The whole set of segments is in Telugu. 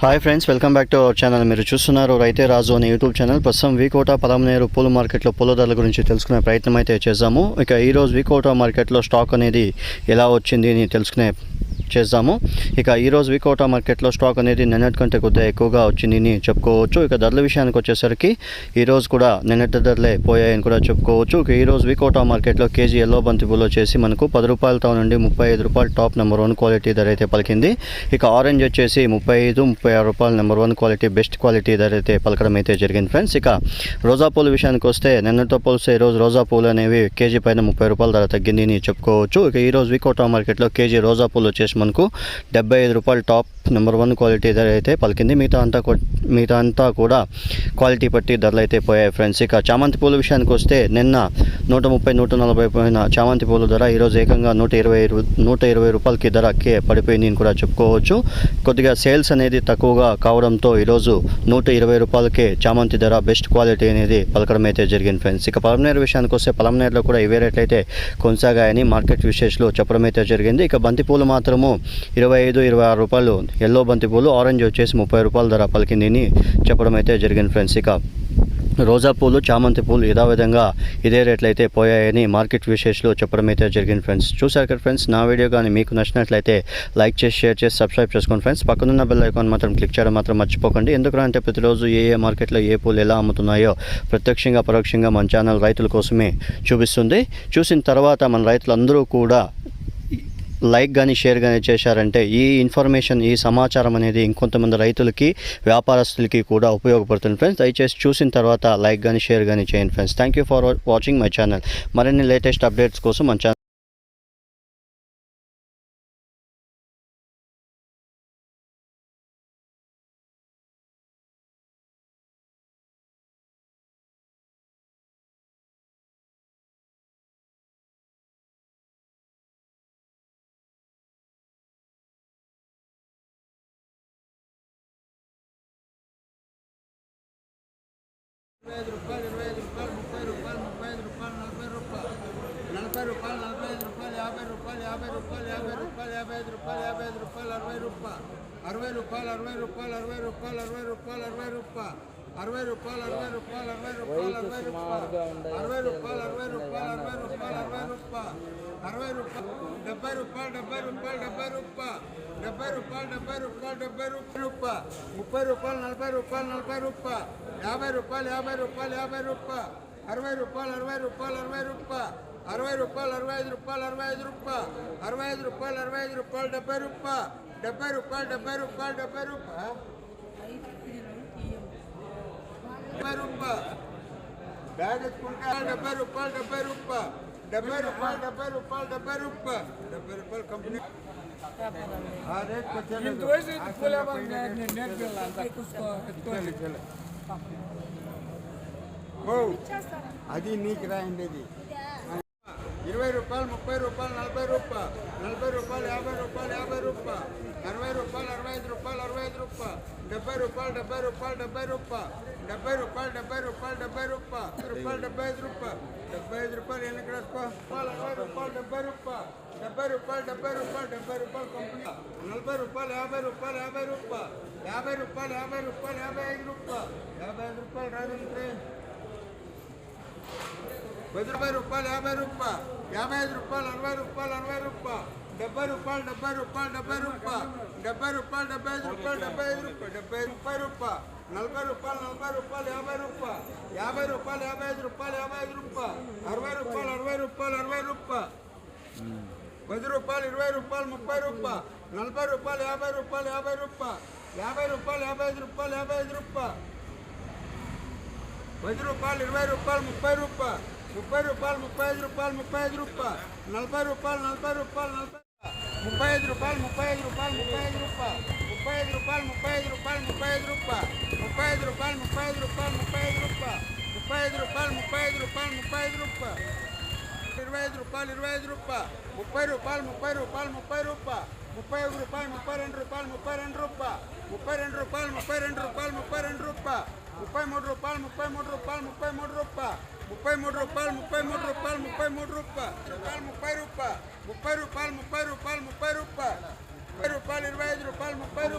Hi friends, welcome back to our channel. మీరు చూస్తున్నారు రైతే రాజు అనే యూట్యూబ్ ఛానల్. ప్రస్తుతం వీకోట పలమనేరు పూల మార్కెట్లో పూల ధరల గురించి తెలుసుకునే ప్రయత్నం అయితే చేద్దాము. ఇక ఈరోజు వీకోట మార్కెట్లో స్టాక్ అనేది ఎలా వచ్చింది అని చేద్దాము. ఇక ఈరోజు వీకోట మార్కెట్లో స్టాక్ అనేది నిన్నటి కంటే కొద్దిగా ఎక్కువగా వచ్చిందని చెప్పుకోవచ్చు. ఇక ధరల విషయానికి వచ్చేసరికి ఈరోజు కూడా నిన్నటి ధరలే పోయాయని కూడా చెప్పుకోవచ్చు. ఇక ఈరోజు వీకోట మార్కెట్లో కేజీ ఎల్లో బంతి పూలు వచ్చేసి మనకు 10 రూపాయలతో నుండి 35 రూపాయలు టాప్ నెంబర్ 1 క్వాలిటీ ధర అయితే పలికింది. ఇక ఆరెంజ్ వచ్చేసి 35-36 రూపాయలు నెంబర్ 1 క్వాలిటీ బెస్ట్ క్వాలిటీ ధర అయితే పలకడం అయితే జరిగింది ఫ్రెండ్స్. ఇక రోజా పూల విషయానికి వస్తే నిన్నటితో పోలిస్తే ఈరోజు రోజా పూలు అనేవి కేజీ పైన 30 రూపాయల ధర తగ్గింది అని చెప్పుకోవచ్చు. ఇక ఈరోజు వీకోట మార్కెట్లో కేజీ రోజా పూలు వచ్చేసి మనకు 75 రూపాయలు టాప్ నెంబర్ 1 క్వాలిటీ ధర అయితే పలికింది. మిగతా అంతా కూడా క్వాలిటీ బట్టి ధరలు అయితే పోయాయి ఫ్రెండ్స్. ఇక చామంతి పూల విషయానికి వస్తే నిన్న 130-140 పోయిన చామంతి పూల ధర ఈరోజు ఏకంగా 120 రూపాయలకి ధరకే పడిపోయింది అని కూడా చెప్పుకోవచ్చు. కొద్దిగా సేల్స్ అనేది తక్కువగా కావడంతో ఈరోజు 120 రూపాయలకే చామంతి ధర బెస్ట్ క్వాలిటీ అనేది పలకడం అయితే జరిగింది ఫ్రెండ్స్. ఇక పలమనేరు విషయానికి వస్తే పలమనేరులో కూడా ఇవే రేట్లు అయితే కొనసాగాయని మార్కెట్ విశేషాలు చెప్పడం అయితే జరిగింది. ఇక బంతి పూలు మాత్రము 25-26 రూపాయలు ఎల్లో బంతి పూలు, ఆరెంజ్ వచ్చేసి 30 రూపాయల ధర పలికింది అని చెప్పడం అయితే జరిగింది ఫ్రెండ్స్. ఇక రోజా పూలు, చామంతి పూలు యథావిధంగా ఇదే రేట్లు అయితే పోయాయని మార్కెట్ విశేషాలు చెప్పడం అయితే జరిగింది ఫ్రెండ్స్. చూసారు కదా ఫ్రెండ్స్, నా వీడియో కానీ మీకు నచ్చినట్లయితే లైక్ చేసి, షేర్ చేసి, సబ్స్క్రైబ్ చేసుకోండి ఫ్రెండ్స్. పక్కనున్న బెల్ ఐకాన్ మాత్రం క్లిక్ చేయడం మాత్రం మర్చిపోకండి. ఎందుకంటే ప్రతిరోజు ఏ మార్కెట్లో ఏ పూలు ఎలా అమ్ముతున్నాయో ప్రత్యక్షంగా పరోక్షంగా మన ఛానల్ రైతుల కోసమే చూపిస్తుంది. చూసిన తర్వాత మన రైతులందరూ కూడా లైక్ కానీ షేర్ కానీ చేశారంటే ఈ ఇన్ఫర్మేషన్, ఈ సమాచారం అనేది ఇంకొంతమంది రైతులకి, వ్యాపారస్తులకి కూడా ఉపయోగపడుతుంది ఫ్రెండ్స్. దయచేసి చూసిన తర్వాత లైక్ కానీ షేర్ కానీ చేయండి friends. Thank you for watching my channel. మరిన్ని లేటెస్ట్ అప్డేట్స్ కోసం మన ఛానల్ రూపాయలు 25 రూపాయలు 30 రూపాయలు 35 రూపాయలు 40 రూపాయలు 40 రూపాయలు 45 రూపాయలు 50 రూపాయలు 50 రూపాయలు 55 రూపాయలు 55 రూపాయలు 60 రూపాయలు 60 రూపాయలు 60 రూపాయలు 60 రూపాయలు 60 రూపాయలు 60 రూపాయలు 60 రూపాయలు 60 రూపాయలు 60 రూపాయలు 60 రూపాయలు 60 రూపాయలు 60 రూపాయలు 60 రూపాయలు 60 రూపాయలు 60 రూపాయలు 70 రూపాయలు 70 రూపాయలు 70 రూపాయలు 70 రూపాయలు 70 రూపాయలు 70 రూపాయలు 30 రూపాయలు 40 రూపాయలు 40 రూపాయలు 50 రూపాయలు 50 రూపాయలు 50 రూపాయలు 60 రూపాయలు 60 రూపాయలు 60 రూపాయలు 60 రూపాయలు 65 రూపాయలు 65 రూపాయలు 65 రూపాయలు 65 రూపాయలు 70 రూపాయలు 70 రూపాయలు 70 రూపాయలు 70 రూపాయలు 70 రూపాయలు బ్యాగ్ ఎత్తుకుంటే 70 రూపాయలు 70 రూపాయలు 70 రూపాయలు 70 రూపాయలు 70 రూపాయలు 70 రూపాయలు కంపెనీ రేట్ అది నీకు రాయండి. 20 రూపాయలు 30 రూపాయలు 40 రూపాయలు 40 రూపాయలు 50 రూపాయలు 50 రూపాయలు 60 రూపాయలు 65 రూపాయలు 65 రూపాయలు 70 రూపాయలు 70 రూపాయలు 70 రూపాయలు 70 రూపాయలు 70 రూపాయలు 70 రూపాయలు 75 రూపాయలు 75 రూపాయలు ఎన్ని రాసుకో 60 రూపాయలు 70 రూపాయలు 70 రూపాయలు 70 రూపాయలు 70 రూపాయలు కంపెనీ 40 రూపాయలు 50 రూపాయలు 50 రూపాయలు 50 రూపాయలు 50 రూపాయలు 55 రూపాయలు 55 రూపాయలు రాదంటే 10 రూపాయలు 50 రూపాయలు 55 రూపాయలు 60 రూపాయలు 60 రూపాయలు 70 రూపాయలు 70 రూపాయలు 70 రూపాయలు 70 రూపాయలు 75 రూపాయలు 75 రూపాయలు 70 రూపాయలు 40 రూపాయలు 40 రూపాయలు 50 రూపాయలు 50 రూపాయలు 55 రూపాయలు 55 రూపాయలు 60 రూపాయలు 60 రూపాయలు 60 రూపాయలు 10 రూపాయలు 20 రూపాయలు 30 రూపాయలు 40 రూపాయలు 50 రూపాయలు 50 రూపాయలు 50 రూపాయలు 55 రూపాయలు 55 రూపాయలు 10 రూపాయలు 20 రూపాయలు 30 రూపాయలు 30 రూపాయలు 35 రూపాయలు 35 రూపాయలు 40 రూపాయలు 40 రూపాయలు 35 రూపాయలు 35 రూపాయలు 35 రూపాయలు 35 రూపాయలు 35 రూపాయలు 35 రూపాయలు 35 రూపాయలు 35 రూపాయలు 35 రూపాయలు 35 రూపాయలు 35 రూపాయలు 35 రూపాయలు 25 రూపాయలు 25 రూపాయలు 30 రూపాయలు 30 రూపాయలు 30 రూపాయలు 31 రూపాయలు 32 రూపాయలు 32 రూపాయలు 32 రూపాయలు 32 రూపాయలు 32 రూపాయలు 33 రూపాయలు 33 రూపాయలు 33 రూపాయలు 33 రూపాయలు 33 రూపాయలు 33 రూపాయలు 30 రూపాయలు 30 రూపాయలు 30 రూపాయలు 30 రూపాయలు 30 రూపాయలు 25 రూపాయలు 30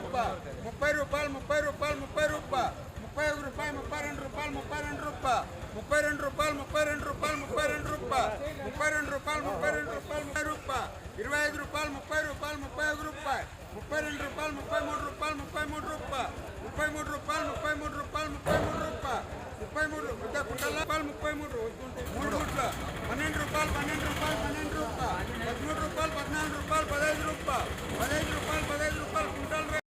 రూపాయలు 30 రూపాయలు 30 రూపాయలు 30 రూపాయలు 31 రూపాయలు 32 రూపాయలు 32 రూపాయలు 32 రూపాయలు 32 రూపాయలు 32 రూపాయలు 32 రూపాయలు 32 రూపాయలు 30 రూపాయలు 25 రూపాయలు 30 రూపాయలు 31 రూపాయలు 32 రూపాయలు 33 రూపాయలు 33 రూపాయలు 33 రూపాయలు 33 రూపాయలు 33 రూపాయలు 33 రూపాయలు 33